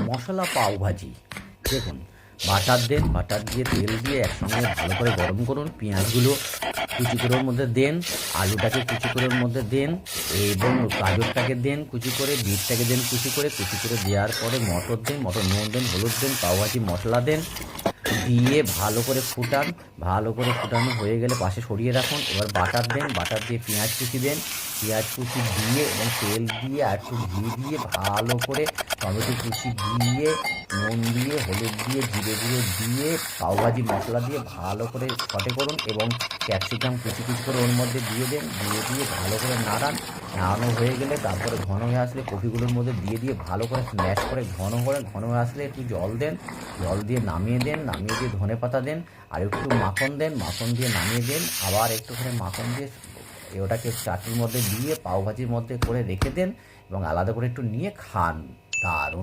মশলা পাওভাজি। দেখুন, বাটার দেন, বাটার দিয়ে তেল দিয়ে একসঙ্গে ভালো করে গরম করুন। পেঁয়াজগুলো কুচি করে ওর মধ্যে দেন, আলুটাকে কুচি করে ওর মধ্যে দেন এবং গাজরটাকে দেন কুচি করে, বিটটাকে দেন কুচি করে দেওয়ার পরে মটর দেন, মটর নুন দেন, হলুদ দেন, পাওভাজি মশলা দেন, দিয়ে ভালো করে ফুটান। ভালো করে ফুটানো হয়ে গেলে পাশে সরিয়ে রাখুন। এবার বাটার দেন, বাটার দিয়ে পেঁয়াজ কুচি দেন, পেঁয়াজ কুচি দিয়ে এবং তেল দিয়ে আর একটু ঘি দিয়ে ভালো করে টমেটো কুচি দিয়ে, নুন দিয়ে, হলুদ দিয়ে, জিরে গুঁড়ো দিয়ে, পাওভাজি মশলা দিয়ে ভালো করে সটে করুন এবং ক্যাপসিকাম কুচি কুচি করে ওর মধ্যে দিয়ে দেন। দিয়ে ভালো করে নাড়ান। নাড়ানো হয়ে গেলে তারপরে ঘন হয়ে আসলে কপিগুলোর মধ্যে দিয়ে ভালো করে স্ম্যাশ করে ঘন হয়ে আসলে একটু জল দেন। জল দিয়ে নামিয়ে দেন, নামিয়ে দিয়ে ধনেপাতা দেন, আর একটু মাখন দেন, মাখন দিয়ে নামিয়ে দেন। আবার একটুখানি মাখন দিয়ে ওটাকে চাটনির মধ্যে দিয়ে পাওভাজির মধ্যে করে রেখে দেন এবং আলাদা করে একটু নিয়ে খান। দারুণ।